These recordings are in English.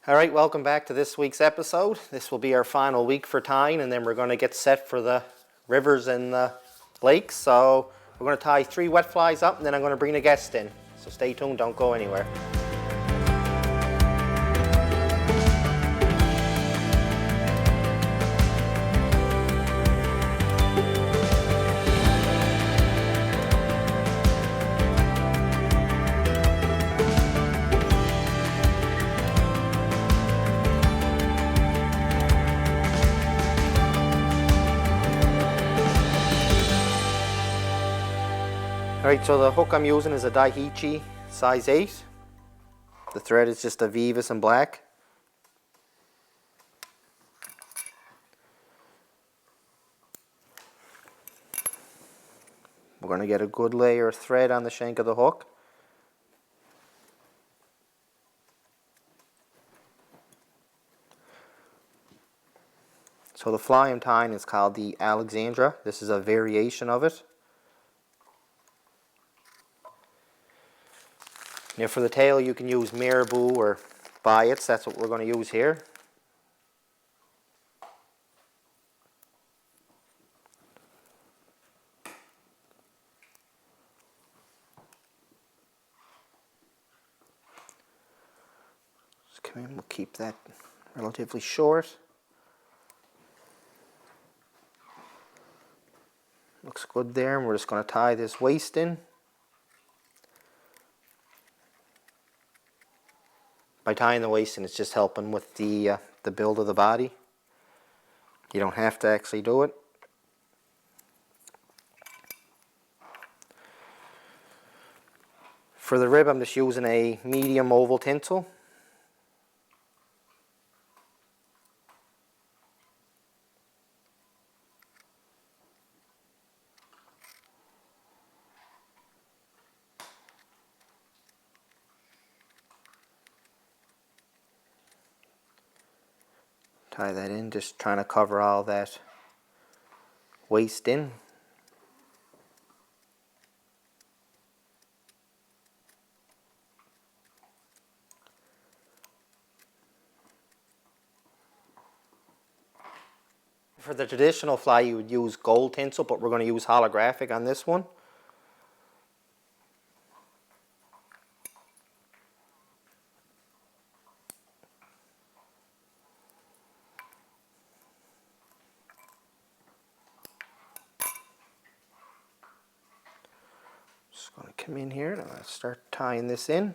Alright, welcome back to this week's episode. This will be our final week for tying, and then we're going to get set for the rivers and the lakes. So we're going to tie 3 wet flies up, and then I'm going to bring a guest in. So stay tuned, don't go anywhere. Alright, so the hook I'm using is a Daiichi size 8. The thread is just a Vivas in black. We're going to get a good layer of thread on the shank of the hook. So the fly I'm tying is called the Alexandra. This is a variation of it. Now for the tail you can use marabou or biots, that's what we're going to use here. Just come in, we'll keep that relatively short. Looks good there, and we're just going to tie this waist in. By tying the waist in, it's just helping with the build of the body. You don't have to actually do it. For the rib, I'm just using a medium oval tinsel. Tie that in, just trying to cover all that waist in. For the traditional fly you would use gold tinsel, but we're going to use holographic on this one. Just going to come in here and I'm going to start tying this in.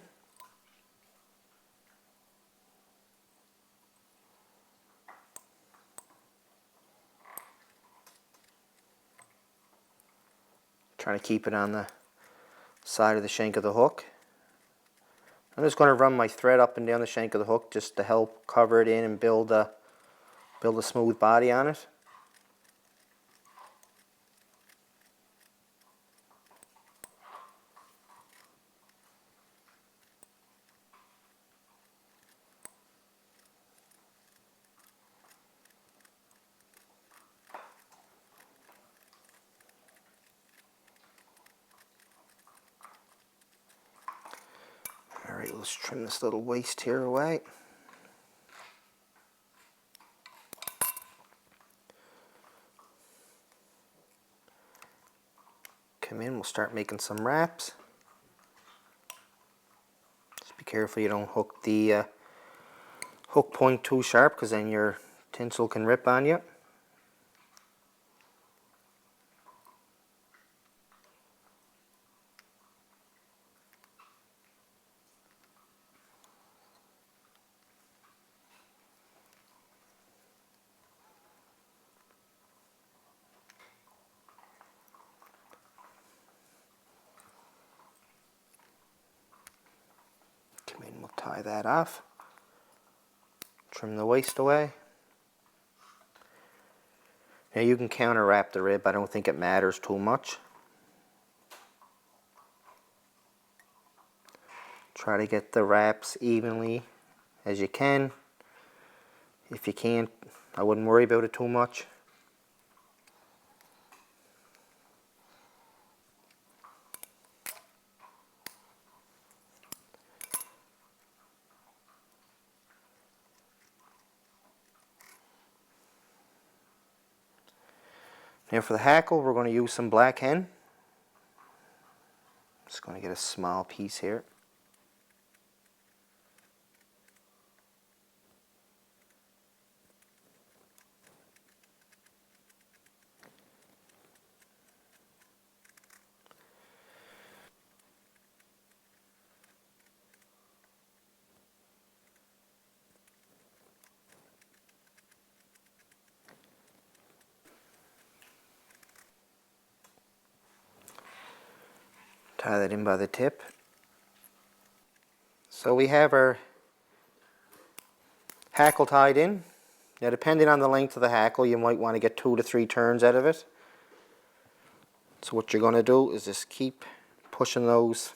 Trying to keep it on the side of the shank of the hook. I'm just going to run my thread up and down the shank of the hook just to help cover it in and build a smooth body on it. Alright, let's trim this little waist here away. Come in, we'll start making some wraps. Just be careful you don't hook the hook point too sharp, because then your tinsel can rip on you. Come in, we'll tie that off. Trim the waist away. Now you can counter wrap the rib, I don't think it matters too much. Try to get the wraps evenly as you can. If you can't, I wouldn't worry about it too much. Now for the hackle, we're going to use some black hen. Just going to get a small piece here. Tie that in by the tip. So we have our hackle tied in. Now depending on the length of the hackle, you might want to get 2 to 3 turns out of it. So what you're going to do is just keep pushing those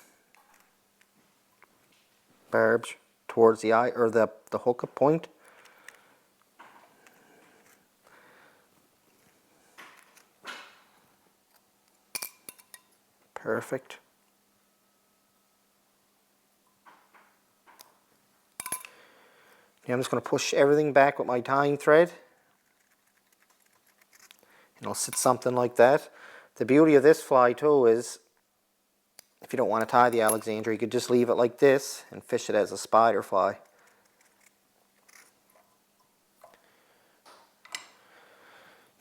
barbs towards the eye, or the hook point. Perfect. Now I'm just going to push everything back with my tying thread. And it'll sit something like that. The beauty of this fly too is, if you don't want to tie the Alexandra, you could just leave it like this and fish it as a spider fly.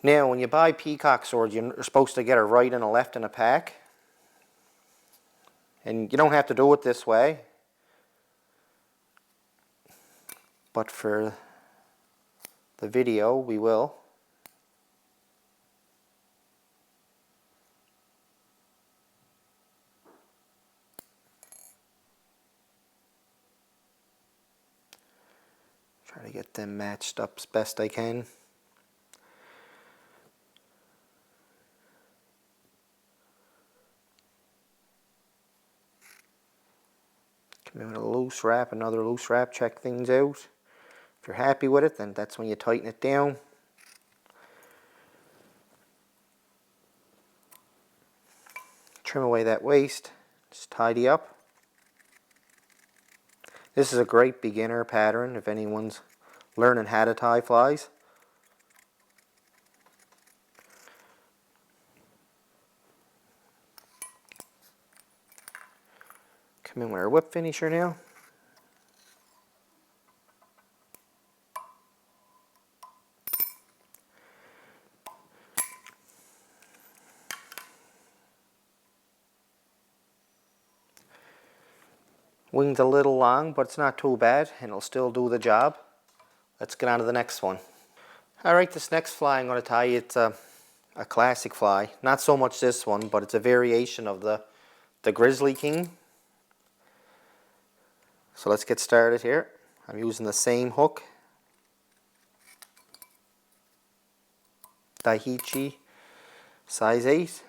Now when you buy peacock swords, you're supposed to get a right and a left in a pack. And you don't have to do it this way. But for the video, we will. Try to get them matched up as best I can. Come in with a loose wrap, another loose wrap, check things out. If you're happy with it, then that's when you tighten it down. Trim away that waist, just tidy up. This is a great beginner pattern if anyone's learning how to tie flies. Come in with our whip finisher now. Wing's a little long, but it's not too bad, and it'll still do the job. Let's get on to the next one. Alright, this next fly I'm going to tie, it's a classic fly. Not so much this one, but it's a variation of the Grizzly King. So let's get started here. I'm using the same hook. Daiichi size 8.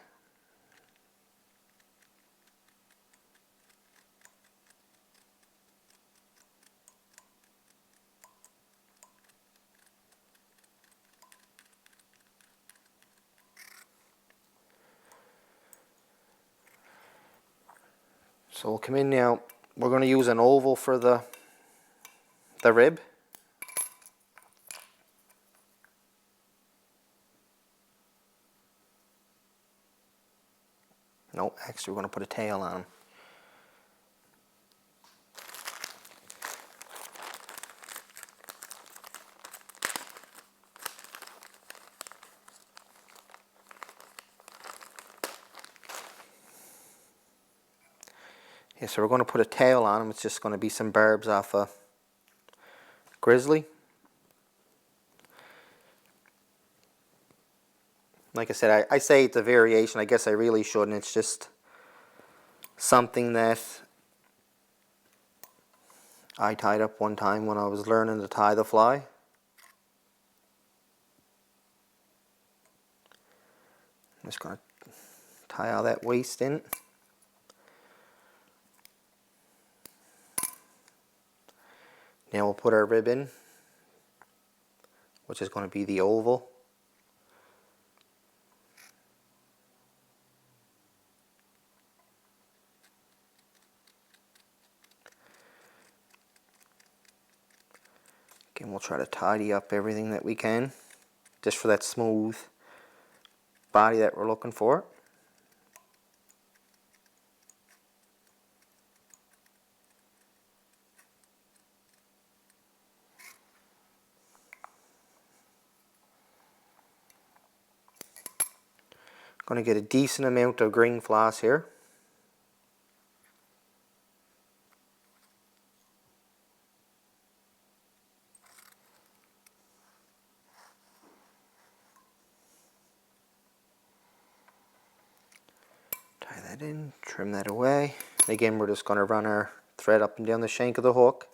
So we'll come in now. We're going to use an oval for the rib. No, actually we're going to put a tail on him. Yeah, so we're going to put a tail on him. It's just going to be some barbs off a Grizzly. Like I said, I say it's a variation. I guess I really shouldn't. It's just something that I tied up one time when I was learning to tie the fly. I'm just going to tie all that waist in. Now we'll put our rib in, which is going to be the oval. Again, we'll try to tidy up everything that we can, just for that smooth body that we're looking for. Going to get a decent amount of green floss here. Tie that in, trim that away. Again, we're just going to run our thread up and down the shank of the hook.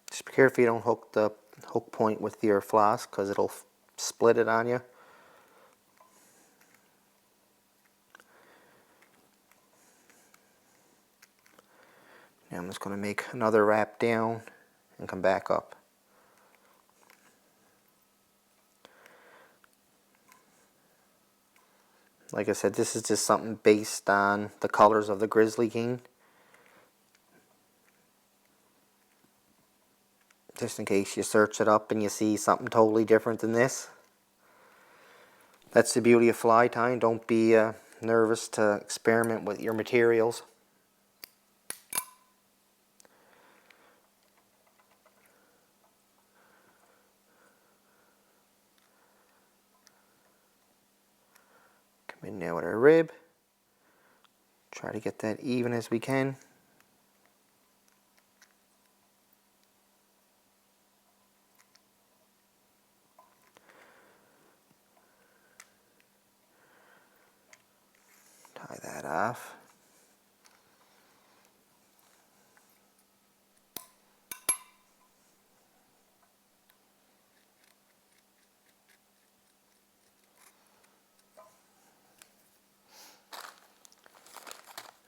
Just be careful you don't hook the hook point with your floss because it'll split it on you. Now I'm just going to make another wrap down and come back up. Like I said, this is just something based on the colors of the Grizzly King. Just in case you search it up and you see something totally different than this. That's the beauty of fly tying. Don't be nervous to experiment with your materials. Come in now with our rib. Try to get that even as we can. Tie that off.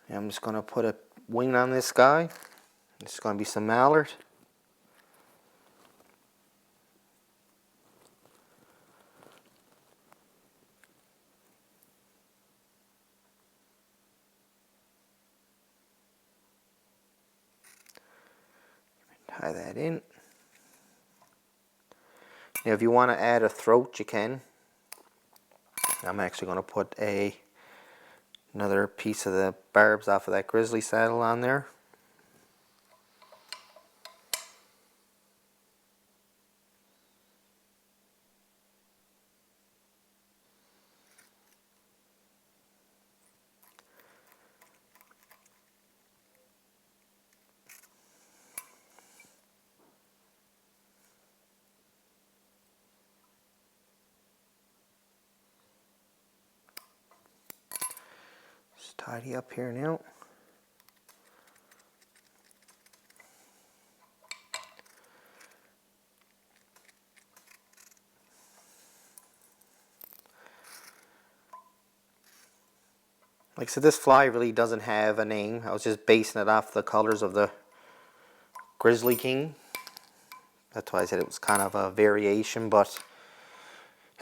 And I'm just going to put a wing on this guy. This is going to be some mallard. Tie that in. Now if you want to add a throat, you can. I'm actually going to put another piece of the barbs off of that Grizzly saddle on there. Just tidy up here now. Like I said, this fly really doesn't have a name. I was just basing it off the colors of the Grizzly King. That's why I said it was kind of a variation, but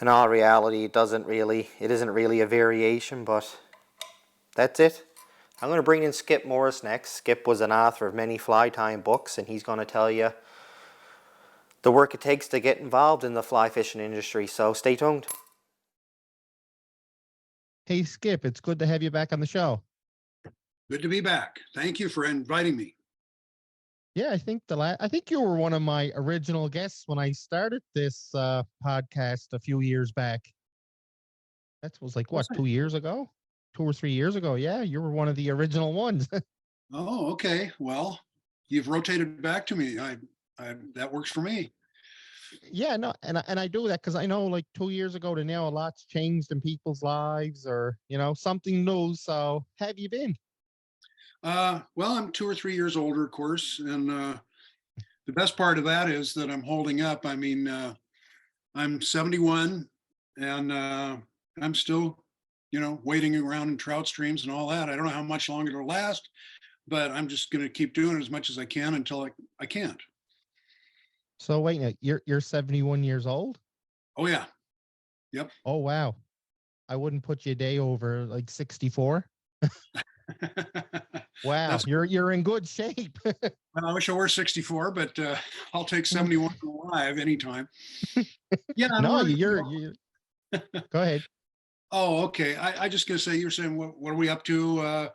in all reality, it isn't really a variation, but that's it. I'm going to bring in Skip Morris next. Skip was an author of many fly tying books, and he's going to tell you the work it takes to get involved in the fly fishing industry, so stay tuned. Hey, Skip, it's good to have you back on the show. Good to be back. Thank you for inviting me. Yeah, I think you were one of my original guests when I started this podcast a few years back. That was like, what, 2 years ago? 2 or 3 years ago. Yeah, you were one of the original ones. Oh, okay. Well, you've rotated back to me. That works for me. Yeah, no, and I do that because I know like 2 years ago to now, a lot's changed in people's lives, or something new. So, have you been? Well, I'm 2 or 3 years older, of course, and the best part of that is that I'm holding up. I mean, I'm 71, and I'm still, wading around in trout streams and all that. I don't know how much longer it'll last, but I'm just going to keep doing it as much as I can until I can't. So wait, now, you're 71 years old? Oh yeah. Yep. Oh wow. I wouldn't put you a day over like 64. Wow, That's, you're in good shape. I wish I were 64, but I'll take 71 alive anytime. Yeah. No, you're go ahead. Oh, okay. I just gonna say, you're saying, what are we up to?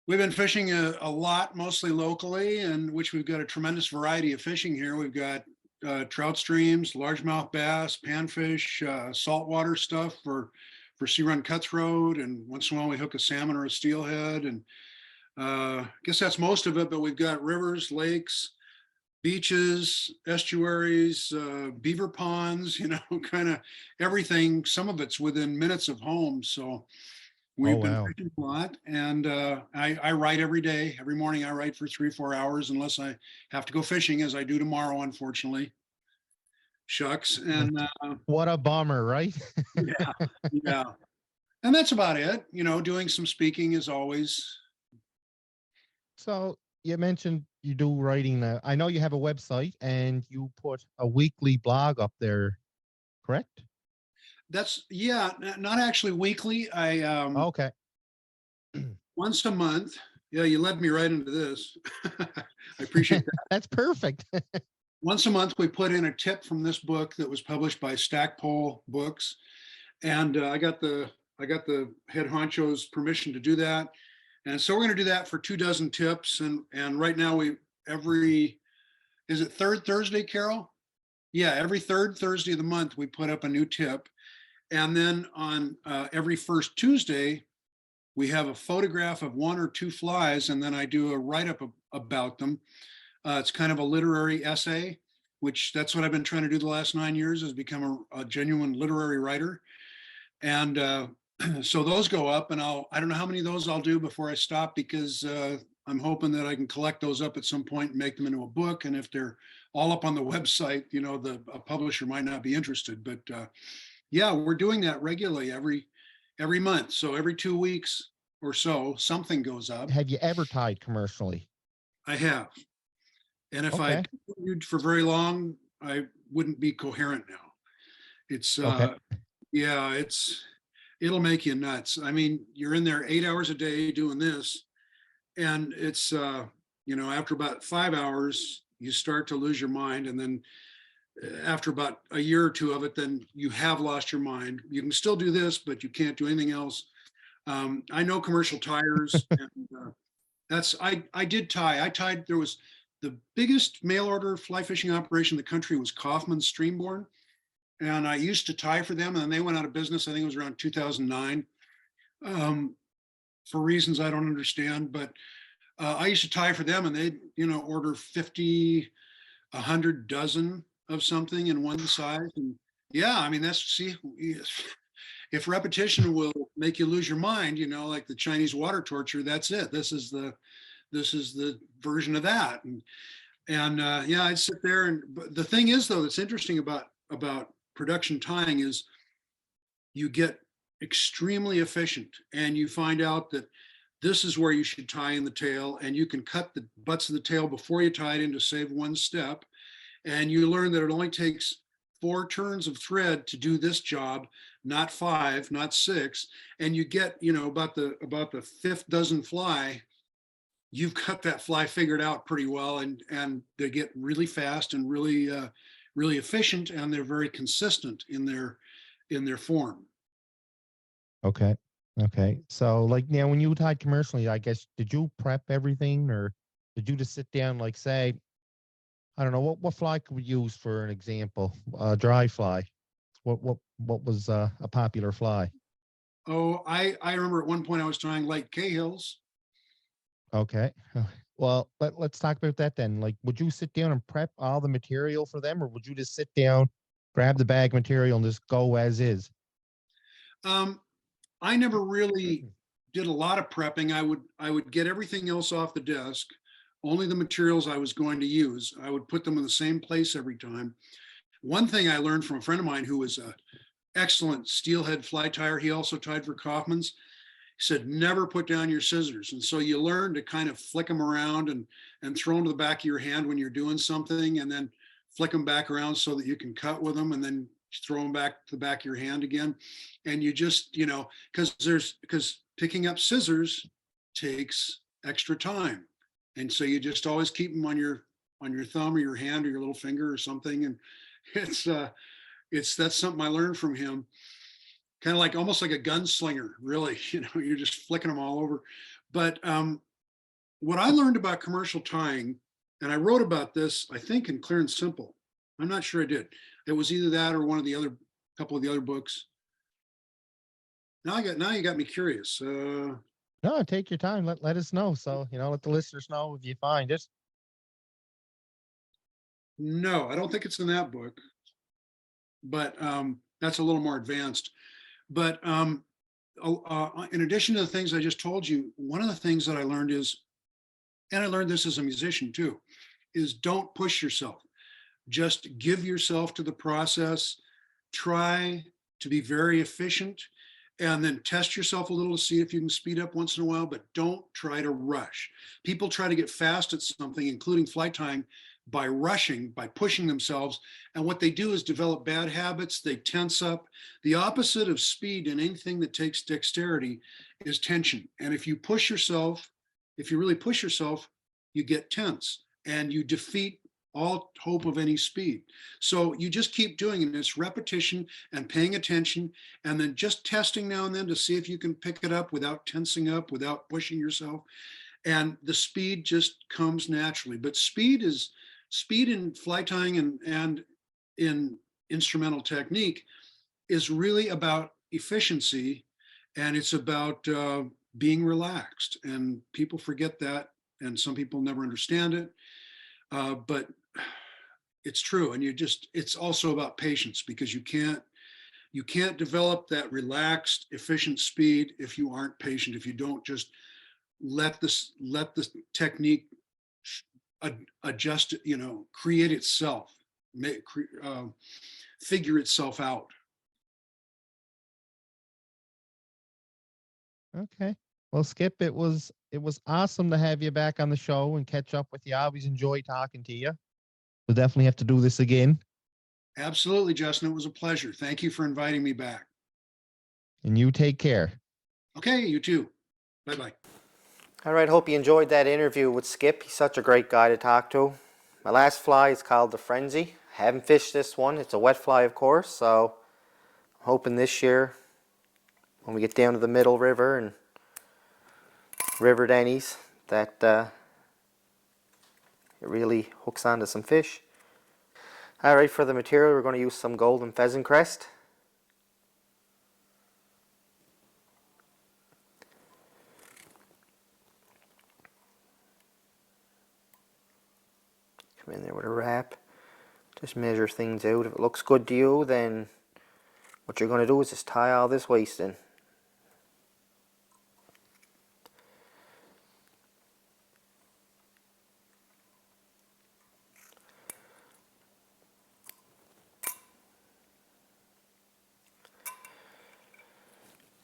We've been fishing a lot, mostly locally, and which we've got a tremendous variety of fishing here. We've got trout streams, largemouth bass, panfish, saltwater stuff for sea run cutthroat, and once in a while we hook a salmon or a steelhead, and I guess that's most of it. But we've got rivers, lakes, beaches, estuaries, beaver ponds, kind of everything. Some of it's within minutes of home. So Oh we've been wow. fishing a lot. And I write every day. Every morning I write for 3 or 4 hours, unless I have to go fishing, as I do tomorrow, unfortunately. Shucks. And What a bummer, right? yeah, yeah. And that's about it. Doing some speaking as always. So you mentioned you do writing now. I know you have a website and you put a weekly blog up there, correct? That's, yeah, not actually weekly. I Okay. once a month. Yeah, you led me right into this. I appreciate that. That's perfect. Once a month, we put in a tip from this book that was published by Stackpole Books, and I got the head honcho's permission to do that, and so we're going to do that for 24 tips, and right now is it third Thursday, Carol? Yeah, every third Thursday of the month we put up a new tip, and then on every first Tuesday we have a photograph of one or two flies, and then I do a write-up about them. It's kind of a literary essay, which that's what I've been trying to do the last 9 years, is become a genuine literary writer. And so those go up, and I don't know how many of those I'll do before I stop, because I'm hoping that I can collect those up at some point and make them into a book. And if they're all up on the website, a publisher might not be interested. But yeah, we're doing that regularly every month. So every 2 weeks or so, something goes up. Have you ever tied commercially? I have. And if I Okay. continued for very long, I wouldn't be coherent now. It's Okay. yeah, it'll make you nuts. I mean, you're in there 8 hours a day doing this, and it's after about 5 hours, you start to lose your mind, and then after about a year or two of it, then you have lost your mind. You can still do this, but you can't do anything else. I know commercial tires, and I did tie. There was the biggest mail order fly fishing operation in the country was Kaufman's Streamborn. And I used to tie for them, and then they went out of business. I think it was around 2009, for reasons I don't understand. But I used to tie for them, and they'd, order 50, 100 dozen of something in one size. And yeah, I mean, if repetition will make you lose your mind, like the Chinese water torture, that's it. This is the version of that. And yeah, I'd sit there, and but the thing is, though, that's interesting about production tying is you get extremely efficient, and you find out that this is where you should tie in the tail, and you can cut the butts of the tail before you tie it in to save one step. And you learn that it only takes 4 turns of thread to do this job, not 5, not 6. And you get, about the fifth dozen fly, you've got that fly figured out pretty well, and they get really fast and really efficient, and they're very consistent in their form. Okay. Okay. So like now when you tied commercially, I guess, did you prep everything, or did you just sit down, like say, I don't know, what fly could we use for an example? Dry fly. What was a popular fly? Oh, I remember at one point I was tying Lake Cahills. Okay. Well, let's talk about that then. Like, would you sit down and prep all the material for them, or would you just sit down, grab the bag material, and just go as is? I never really did a lot of prepping. I would get everything else off the desk, only the materials I was going to use. I would put them in the same place every time. One thing I learned from a friend of mine who was excellent steelhead fly tyer. He also tied for Kaufman's. He said, never put down your scissors. And so you learn to kind of flick them around and throw them to the back of your hand when you're doing something, and then flick them back around so that you can cut with them, and then throw them back to the back of your hand again. And you just, because picking up scissors takes extra time. And so you just always keep them on your thumb or your hand or your little finger or something. And that's something I learned from him. Kind of like almost like a gunslinger, really. You're just flicking them all over. But what I learned about commercial tying, and I wrote about this, I think, in Clear and Simple. I'm not sure I did. It was either that or one of the other couple of the other books. Now you got me curious. No, take your time. Let us know. So, let the listeners know if you find it. No, I don't think it's in that book, but that's a little more advanced. But in addition to the things I just told you, one of the things that I learned is, and I learned this as a musician too, is don't push yourself. Just give yourself to the process. Try to be very efficient, and then test yourself a little to see if you can speed up once in a while, but don't try to rush. People try to get fast at something, including fly tying, by rushing, by pushing themselves. And what they do is develop bad habits. They tense up. The opposite of speed in anything that takes dexterity is tension. And if you really push yourself, you get tense and you defeat all hope of any speed. So you just keep doing it. It's repetition and paying attention, and then just testing now and then to see if you can pick it up without tensing up, without pushing yourself. And the speed just comes naturally. But speed in fly tying and in instrumental technique is really about efficiency, and it's about being relaxed. And people forget that, and some people never understand it. But it's true. And it's also about patience, because you can't develop that relaxed, efficient speed if you aren't patient, if you don't just let the technique adjust it, create itself, figure itself out. Okay. Well, Skip, it was awesome to have you back on the show and catch up with you. I always enjoy talking to you. We'll definitely have to do this again. Absolutely, Justin. It was a pleasure. Thank you for inviting me back. And you take care. Okay, you too. Bye-bye. All right, hope you enjoyed that interview with Skip. He's such a great guy to talk to. My last fly is called the Frenzy. I haven't fished this one. It's a wet fly, of course, so I'm hoping this year, when we get down to the Middle River and River Denny's, that it really hooks onto some fish. All right, for the material, we're going to use some golden pheasant crest. Come in there with a wrap. Just measure things out. If it looks good to you, then what you're going to do is just tie all this waste in.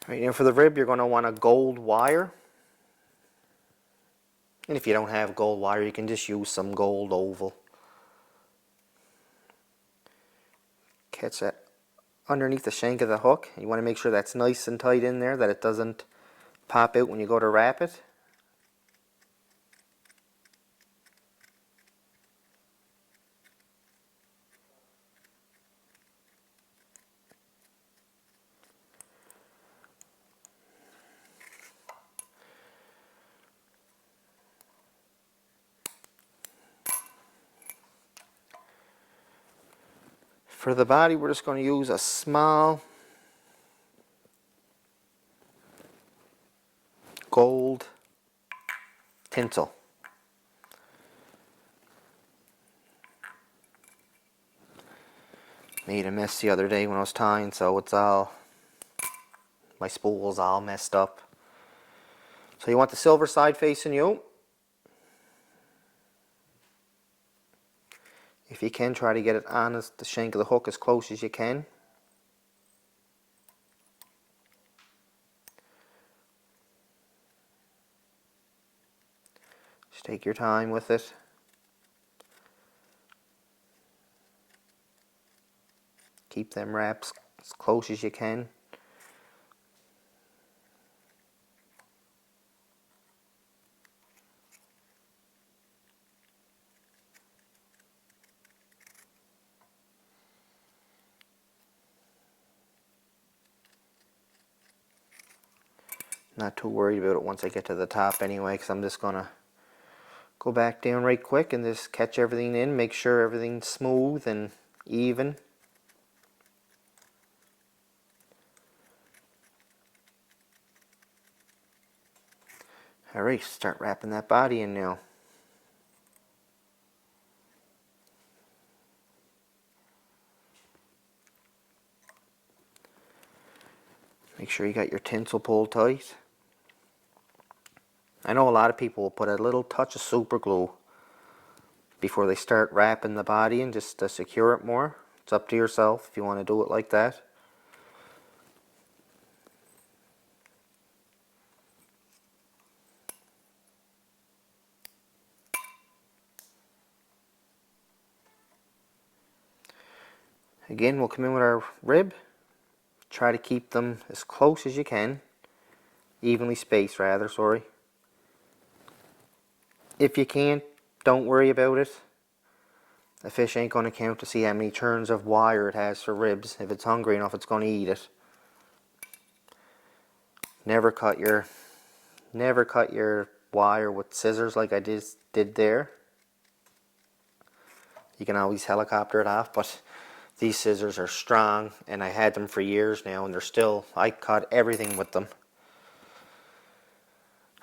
Right, now for the rib, you're going to want a gold wire. And if you don't have gold wire, you can just use some gold oval. Catch that underneath the shank of the hook. You want to make sure that's nice and tight in there, that it doesn't pop out when you go to wrap it. For the body, we're just going to use a small gold tinsel. Made a mess the other day when I was tying, so my spool's all messed up. So you want the silver side facing you. If you can, try to get it on the shank of the hook as close as you can. Just take your time with it. Keep them wraps as close as you can. Not too worried about it once I get to the top anyway, because I'm just gonna go back down right quick and just catch everything in, make sure everything's smooth and even. Alright, start wrapping that body in now. Make sure you got your tinsel pulled tight. I know a lot of people will put a little touch of super glue before they start wrapping the body in, just to secure it more. It's up to yourself if you want to do it like that. Again, we'll come in with our rib. Try to keep them as close as you can. Evenly spaced rather, sorry. If you can't, don't worry about it. The fish ain't going to count to see how many turns of wire it has for ribs. If it's hungry enough, it's going to eat it. Never cut your wire with scissors like I did there. You can always helicopter it off, but these scissors are strong, and I had them for years now, and I cut everything with them.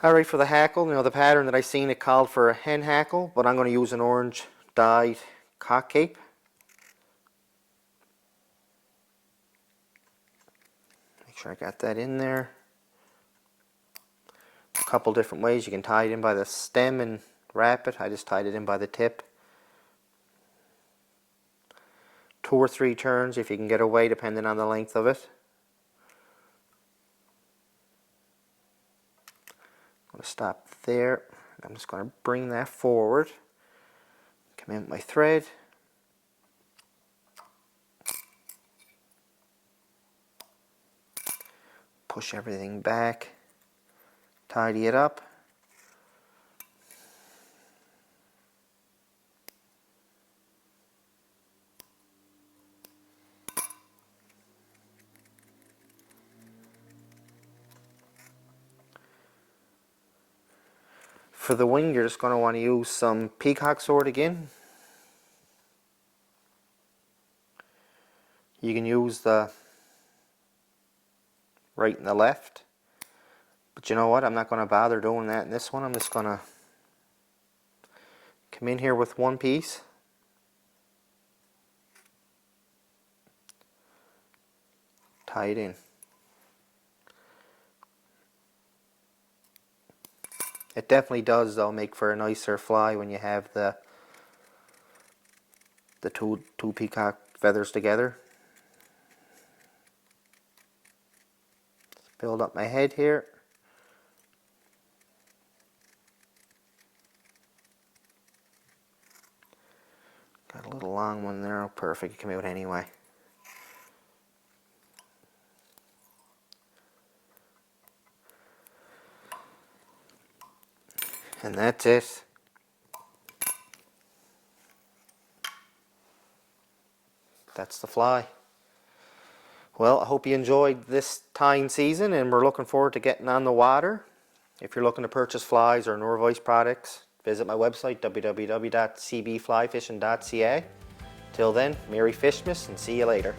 Alright, for the hackle, the pattern that I seen, it called for a hen hackle, but I'm going to use an orange dyed cock cape. Make sure I got that in there. A couple different ways. You can tie it in by the stem and wrap it. I just tied it in by the tip. 2 or 3 turns if you can get away, depending on the length of it. I'm going to stop there. I'm just going to bring that forward. Come in with my thread. Push everything back. Tidy it up. For the wing, you're just going to want to use some peacock sword again. You can use the right and the left. But you know what? I'm not going to bother doing that in this one. I'm just going to come in here with one piece. Tie it in. It definitely does, though, make for a nicer fly when you have the two peacock feathers together. Let's build up my head here. Got a little long one there. Oh, perfect. It came out anyway. And that's it. That's the fly. Well, I hope you enjoyed this tying season, and we're looking forward to getting on the water. If you're looking to purchase flies or Norvoice products, visit my website, www.cbflyfishing.ca. Till then, Merry Fishmas, and see you later.